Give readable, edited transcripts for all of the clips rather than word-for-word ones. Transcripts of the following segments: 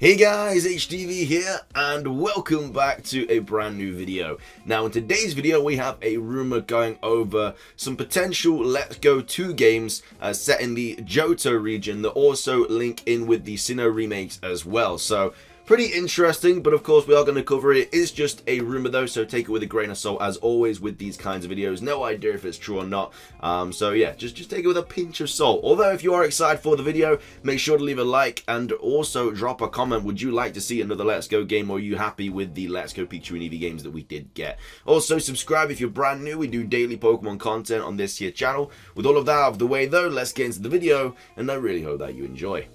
Hey guys, HDvee here, and welcome back to a brand new video. Now in today's video we have a rumor going over some potential Let's Go 2 games set in the Johto region that also link in with the Sinnoh remakes as well. So pretty interesting, but of course we are going to cover it. It is just a rumor though, so take it with a grain of salt as always with these kinds of videos. No idea if it's true or not. So yeah, just take it with a pinch of salt. Although if you are excited for the video, make sure to leave a like and also drop a comment. Would you like to see another Let's Go game, or are you happy with the Let's Go Pikachu and Eevee games that we did get? Also subscribe if you're brand new. We do daily Pokemon content on this here channel. With all of that out of the way though, let's get into the video, and I really hope that you enjoy.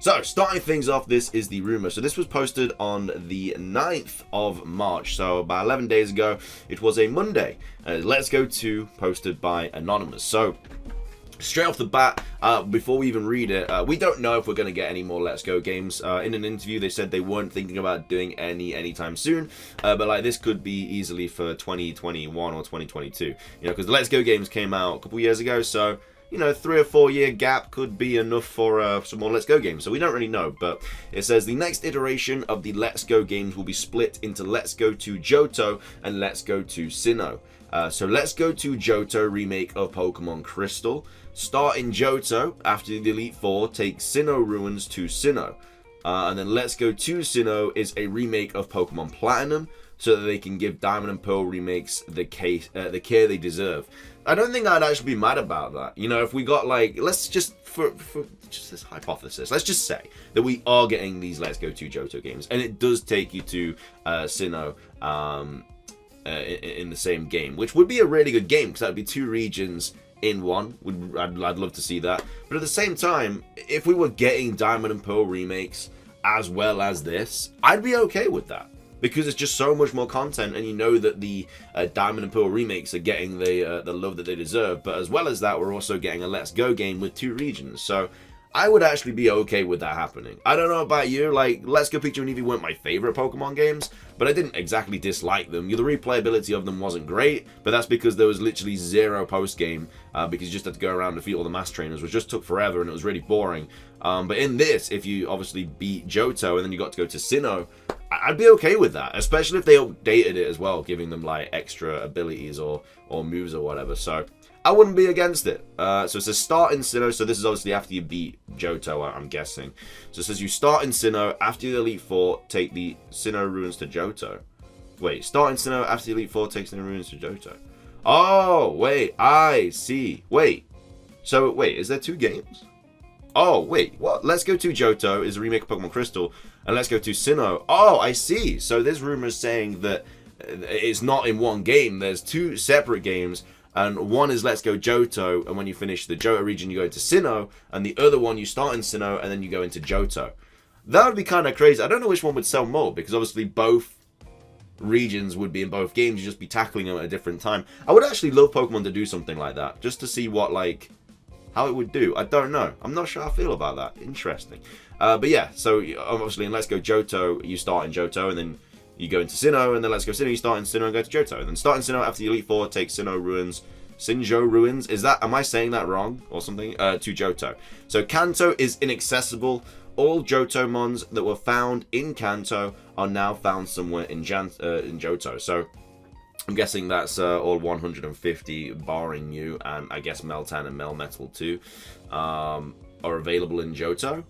So, starting things off, this is the rumor. So this was posted on the 9th of March, so about 11 days ago. It was a Monday. Let's Go 2 posted by Anonymous. So, straight off the bat, before we even read it, we don't know if we're going to get any more Let's Go games. In an interview, they said they weren't thinking about doing anytime soon, but like this could be easily for 2021 or 2022. You know, because the Let's Go games came out a couple years ago, so you know, 3 or 4 year gap could be enough for some more Let's Go games. So we don't really know, but it says the next iteration of the Let's Go games will be split into Let's Go 2 Johto and Let's Go 2 Sinnoh. So Let's Go 2 Johto remake of Pokemon Crystal. Start in Johto. After the Elite Four, take Sinnoh Ruins to Sinnoh. And then Let's Go 2 Sinnoh is a remake of Pokemon Platinum, so that they can give Diamond and Pearl remakes the care they deserve. I don't think I'd actually be mad about that. You know, if we got like, let's just, for just this hypothesis, let's just say that we are getting these Let's Go 2 Johto games, and it does take you to Sinnoh in the same game, which would be a really good game, because that would be 2 regions in one. I'd love to see that. But at the same time, if we were getting Diamond and Pearl remakes as well as this, I'd be okay with that. Because it's just so much more content, and you know that the Diamond and Pearl remakes are getting the love that they deserve. But as well as that, we're also getting a Let's Go game with 2 regions. So I would actually be okay with that happening. I don't know about you, like, Let's Go Pikachu and Eevee weren't my favorite Pokemon games, but I didn't exactly dislike them. The replayability of them wasn't great, but that's because there was literally 0 post-game, because you just had to go around and defeat all the mass trainers, which just took forever, and it was really boring. But in this, if you obviously beat Johto, and then you got to go to Sinnoh, I'd be okay with that, especially if they updated it as well, giving them like extra abilities or moves or whatever. So I wouldn't be against it. So it says start in Sinnoh. So this is obviously after you beat Johto, I'm guessing. So it says you start in Sinnoh. After the Elite Four, take the Sinnoh Ruins to Johto. Wait, start in Sinnoh. After the Elite Four, take Sinnoh Ruins to Johto. Oh, wait, I see. Wait. So wait, is there 2 games? Oh, wait, what? Let's Go 2 Johto is a remake of Pokemon Crystal, and Let's Go 2 Sinnoh. Oh, I see. So there's rumors saying that it's not in one game. There's 2 separate games, and one is Let's Go Johto, and when you finish the Johto region, you go into Sinnoh, and the other one, you start in Sinnoh, and then you go into Johto. That would be kind of crazy. I don't know which one would sell more, because obviously both regions would be in both games. You'd just be tackling them at a different time. I would actually love Pokemon to do something like that, just to see what, like, how it would do. I don't know. I'm not sure how I feel about that. Interesting. But yeah, so obviously in Let's Go Johto, you start in Johto, and then you go into Sinnoh, and then Let's Go Sinnoh, you start in Sinnoh and go to Johto. And then start in Sinnoh after the Elite Four, take Sinnoh Ruins. Sinjo Ruins. Is that, am I saying that wrong or something? To Johto. So Kanto is inaccessible. All Johto mons that were found in Kanto are now found somewhere in Johto. So I'm guessing that's all 150, barring you, and I guess Meltan and Melmetal too, are available in Johto.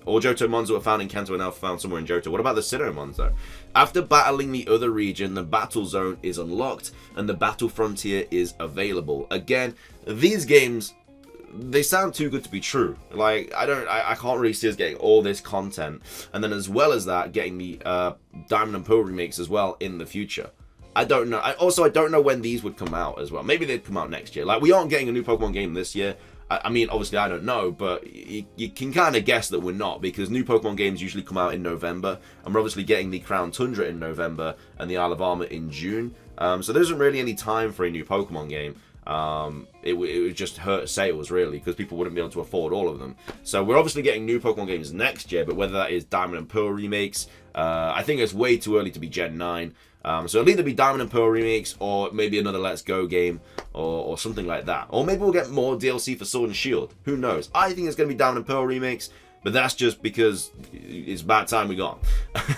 All Johto mons that were found in Kanto are now found somewhere in Johto. What about the Sinnoh mons though? After battling the other region, the battle zone is unlocked, and the battle frontier is available. Again, these games, they sound too good to be true. Like, I can't really see us getting all this content, and then as well as that, getting the Diamond and Pearl remakes as well in the future. I don't know. I don't know when these would come out as well. Maybe they'd come out next year. Like, we aren't getting a new Pokemon game this year. I mean, obviously, I don't know, but you can kind of guess that we're not, because new Pokemon games usually come out in November, and we're obviously getting the Crown Tundra in November and the Isle of Armor in June. So there isn't really any time for a new Pokemon game. It would just hurt sales, really, because people wouldn't be able to afford all of them. So we're obviously getting new Pokemon games next year, but whether that is Diamond and Pearl remakes, I think it's way too early to be Gen 9. So it'll either be Diamond and Pearl remakes, or maybe another Let's Go game, or something like that. Or maybe we'll get more DLC for Sword and Shield. Who knows? I think it's going to be Diamond and Pearl remakes, But that's just because it's about time we got.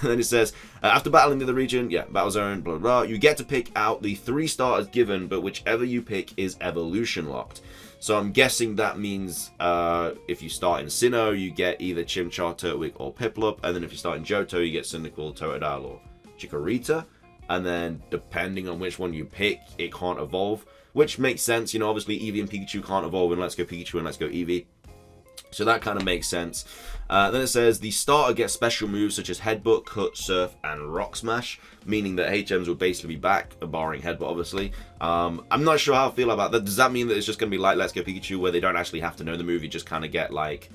Then it says, after battling the other region, yeah, battle zone, blah, blah, blah, you get to pick out the 3 starters given, but whichever you pick is evolution locked. So I'm guessing that means if you start in Sinnoh, you get either Chimchar, Turtwig, or Piplup. And then if you start in Johto, you get Cyndaquil, Totodile, or Chikorita. And then depending on which one you pick, it can't evolve. Which makes sense, you know, obviously Eevee and Pikachu can't evolve in Let's Go Pikachu and Let's Go Eevee. So that kind of makes sense. Then it says, the starter gets special moves such as Headbutt, Cut, Surf, and Rock Smash, meaning that HMs will basically be back, barring Headbutt, obviously. I'm not sure how I feel about that. Does that mean that it's just going to be like Let's Go Pikachu, where they don't actually have to know the move, you just kind of get, like,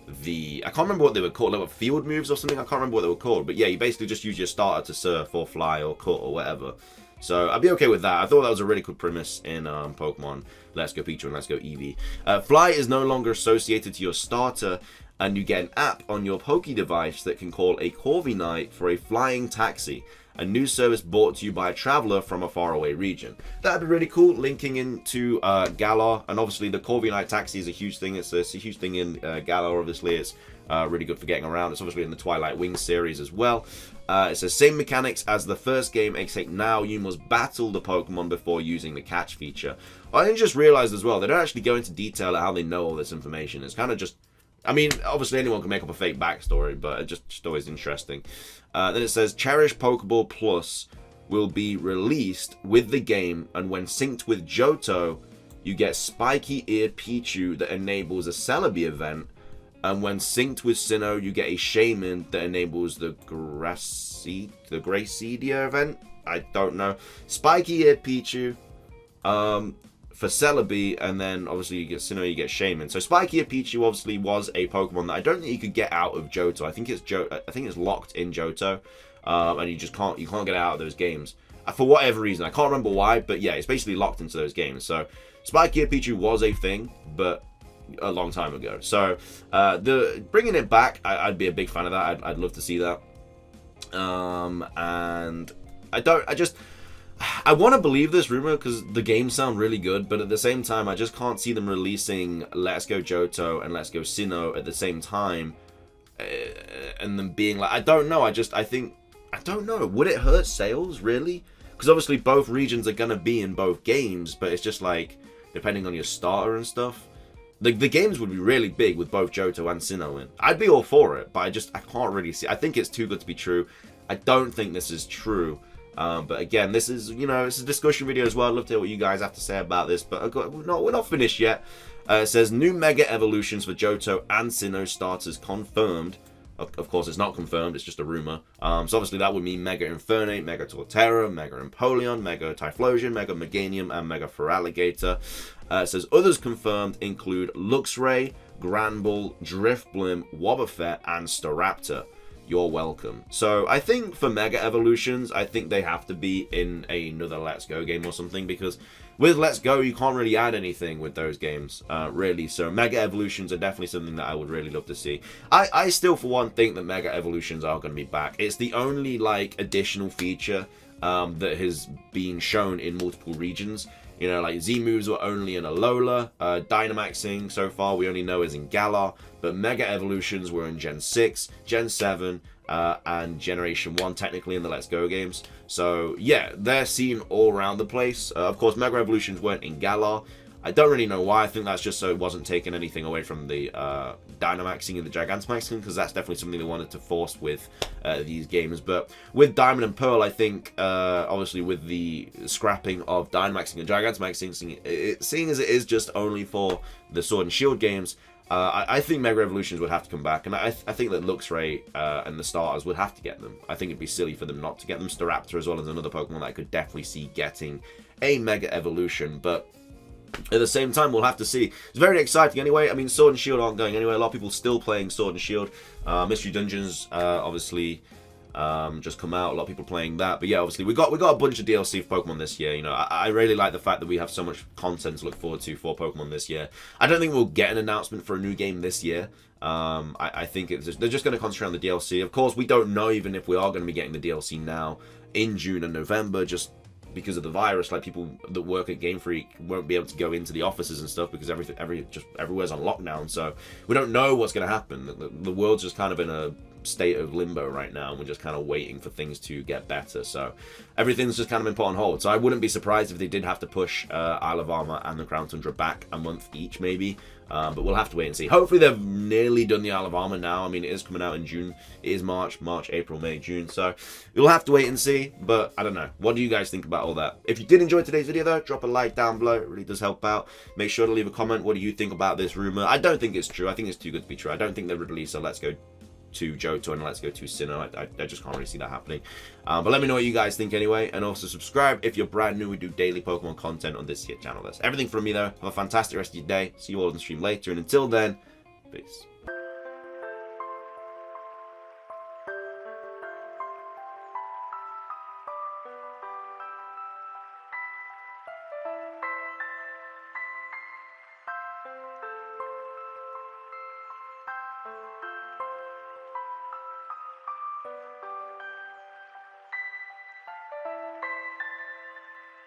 I can't remember what they were called, like field moves or something, I can't remember what they were called, but yeah, you basically just use your starter to Surf, or Fly, or Cut, or whatever. So I'd be okay with that. I thought that was a really good premise in Pokemon Let's Go Pikachu and Let's Go Eevee. Fly is no longer associated to your starter, and you get an app on your Poké device that can call a Corviknight for a flying taxi, a new service brought to you by a traveler from a faraway region. That'd be really cool, linking into Galar, and obviously the Corviknight taxi is a huge thing. It's a huge thing in Galar, obviously. It's really good for getting around. It's obviously in the Twilight Wings series as well. It says, same mechanics as the first game, except now you must battle the Pokemon before using the catch feature. I just realized as well, they don't actually go into detail at how they know all this information. It's kind of just, I mean, obviously anyone can make up a fake backstory, but it's just always interesting. Then it says, Cherish Pokeball Plus will be released with the game, and when synced with Johto, you get Spiky-eared Pichu that enables a Celebi event, and when synced with Sinnoh, you get a Shaman that enables the Gracedia event. I don't know. Spiky-eared Pichu for Celebi, and then obviously you get Sinnoh, you get Shaman. So Spiky-eared Pichu obviously was a Pokemon that I don't think you could get out of Johto. I think it's locked in Johto, and you just can't get it out of those games for whatever reason. I can't remember why, but yeah, it's basically locked into those games. So Spiky-eared Pichu was a thing, but a long time ago. So the bringing it back, I'd be a big fan of that. I'd love to see that. And I want to believe this rumor because the games sound really good, but at the same time, I just can't see them releasing Let's Go Johto and Let's Go Sinnoh at the same time, and them being like, I don't know. I don't know. Would it hurt sales really? Because obviously both regions are gonna be in both games, but it's just like depending on your starter and stuff. The games would be really big with both Johto and Sinnoh in. I'd be all for it, but I can't really see. I think it's too good to be true. I don't think this is true. But again, this is, you know, it's a discussion video as well. I'd love to hear what you guys have to say about this, but we're not finished yet. It says, new Mega Evolutions for Johto and Sinnoh starters confirmed. Of course, it's not confirmed, it's just a rumor. So obviously that would mean Mega Infernape, Mega Torterra, Mega Empoleon, Mega Typhlosion, Mega Meganium, and Mega Feraligatr. It says, others confirmed include Luxray, Granbull, Drifblim, Wobbuffet, and Staraptor. You're welcome. So I think for Mega Evolutions, I think they have to be in another Let's Go game or something, because with Let's Go, you can't really add anything with those games, really. So Mega Evolutions are definitely something that I would really love to see. I still, for one, think that Mega Evolutions are going to be back. It's the only, like, additional feature that has been shown in multiple regions. You know, like Z-moves were only in Alola. Dynamaxing, so far, we only know is in Galar. But Mega Evolutions were in Gen 6, Gen 7, and Generation 1, technically, in the Let's Go games. So, yeah, they're seen all around the place. Of course, Mega Evolutions weren't in Galar. I don't really know why. I think that's just so it wasn't taking anything away from the Dynamaxing and the Gigantamaxing, because that's definitely something they wanted to force with these games. But with Diamond and Pearl, I think, obviously with the scrapping of Dynamaxing and Gigantamaxing, seeing as it is just only for the Sword and Shield games, I think Mega Evolutions would have to come back, and I think that Luxray and the starters would have to get them. I think it'd be silly for them not to get them. Staraptor as well as another Pokemon that I could definitely see getting a Mega Evolution, but at the same time, we'll have to see. It's very exciting anyway. I mean, Sword and Shield aren't going anywhere. A lot of people still playing Sword and Shield. Mystery Dungeons, obviously, just come out. A lot of people playing that. But yeah, obviously, we got a bunch of DLC for Pokemon this year. You know, I really like the fact that we have so much content to look forward to for Pokemon this year. I don't think we'll get an announcement for a new game this year. I think they're just going to concentrate on the DLC. Of course, we don't know even if we are going to be getting the DLC now in June and November. Just because of the virus, like people that work at Game Freak won't be able to go into the offices and stuff because everywhere's on lockdown. So we don't know what's going to happen. The world's just kind of in a state of limbo right now, and we're just kind of waiting for things to get better. So everything's just kind of been put on hold. So I wouldn't be surprised if they did have to push Isle of Armor and the Crown Tundra back a month each, maybe. But we'll have to wait and see. Hopefully they've nearly done the Isle of Armor now. I mean, it is coming out in June. It is March, April, May, June. So we'll have to wait and see. But I don't know. What do you guys think about all that? If you did enjoy today's video, though, drop a like down below. It really does help out. Make sure to leave a comment. What do you think about this rumor? I don't think it's true. I think it's too good to be true. I don't think they would release a Let's Go to Johto and Let's Go to Sinnoh. I just can't really see that happening. But let me know what you guys think anyway. And also subscribe if you're brand new. We do daily Pokemon content on this here channel. That's everything from me, though. Have a fantastic rest of your day. See you all on the stream later. And until then, peace.